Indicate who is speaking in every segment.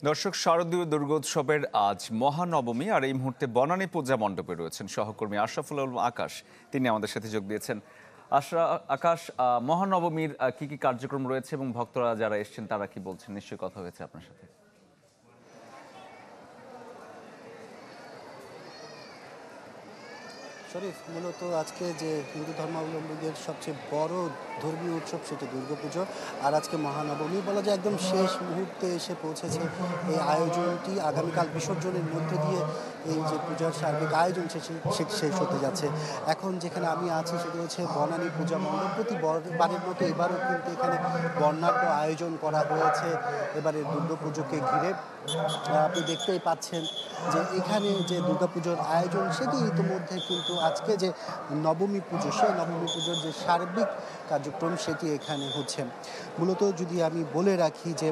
Speaker 1: দর্শক, শারদীয় দুর্গোৎসবের আজ মহানবমী, আর এই মুহূর্তে বনানী পূজা মণ্ডপে রয়েছেন সহকর্মী আশরাফুল আলম আকাশ। তিনি আমাদের সাথে যোগ দিয়েছেন। আকাশ, মহানবমীর কি কি কার্যক্রম রয়েছে এবং ভক্তরা যারা এসেছেন তারা কি বলছেন? নিশ্চয়ই কথা হয়েছে আপনার সাথে।
Speaker 2: শরীফ, মূলত আজকে যে হিন্দু ধর্মাবলম্বীদের সবচেয়ে বড় ধর্মীয় উৎসব সেটি দুর্গাপুজো। আর আজকে মহানবমী বলা যায় একদম শেষ মুহূর্তে এসে পৌঁছেছে। এই আয়োজনটি আগামীকাল বিসর্জনের মধ্য দিয়ে এই যে পূজার সার্বিক আয়োজন সেটি শেষ হতে যাচ্ছে। এখন যেখানে আমি আছি সেটি হচ্ছে বনানী পূজা মণ্ডপ। প্রতিবারের মতো এবারও কিন্তু এখানে বর্ণাঢ্য আয়োজন করা হয়েছে এবারের দুর্গাপুজোকে ঘিরে। আপনি দেখতেই পাচ্ছেন যে এখানে যে দুর্গাপুজোর আয়োজন সেটি ইতিমধ্যে কিন্তু আজকে যে নবমী পুজো, সেই নবমী পুজোর যে সার্বিক কার্যক্রম সেটি এখানে হচ্ছে। মূলত যদি আমি বলে রাখি যে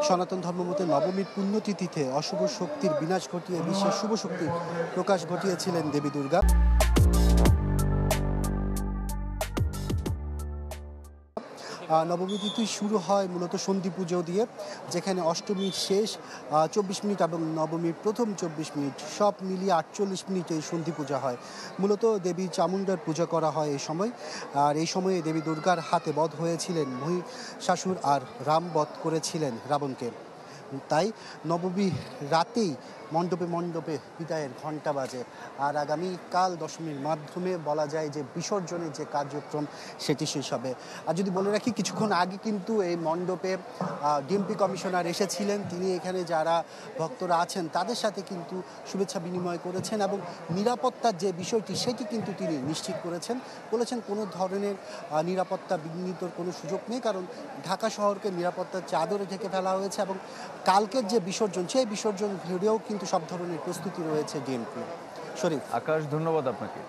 Speaker 2: সনাতন ধর্মমতে নবমীর পুণ্যতিথিতে অশুভ শক্তির বিনাশ ঘটিয়ে বিশ্বের শুভ শক্তির প্রকাশ ঘটিয়েছিলেন দেবী দুর্গা। নবমী তিথি শুরু হয় মূলত সন্ধি পুজো দিয়ে, যেখানে অষ্টমীর শেষ 24 মিনিট এবং নবমীর প্রথম 24 মিনিট সব মিলিয়ে 48 মিনিটে এই সন্ধি পূজা হয়। মূলত দেবী চামুণ্ডার পূজা করা হয় এই সময়। আর এই সময়ে দেবী দুর্গার হাতে বধ হয়েছিলেন মহিষাসুর, আর রাম বধ করেছিলেন রাবণকে। তাই নবমী রাতেই মণ্ডপে মণ্ডপে বিদায়ের ঘণ্টা বাজে। আর আগামীকাল দশমীর মাধ্যমে বলা যায় যে বিসর্জনের যে কার্যক্রম সেটি শেষ হবে। আর যদি বলে রাখি, কিছুক্ষণ আগে কিন্তু এই মণ্ডপে ডিএমপি কমিশনার এসেছিলেন। তিনি এখানে যারা ভক্তরা আছেন তাদের সাথে কিন্তু শুভেচ্ছা বিনিময় করেছেন এবং নিরাপত্তার যে বিষয়টি সেটি কিন্তু তিনি নিশ্চিত করেছেন। বলেছেন কোনো ধরনের নিরাপত্তা বিঘ্নিতর কোনো সুযোগ নেই, কারণ ঢাকা শহরকে নিরাপত্তার চাদরে ঢেকে ফেলা হয়েছে এবং কালকের যে বিসর্জন সেই বিসর্জন ঘিরেও কিন্তু সব ধরনের প্রস্তুতি রয়েছে ডিএমপি। শরীফ।
Speaker 1: আকাশ, ধন্যবাদ আপনাকে।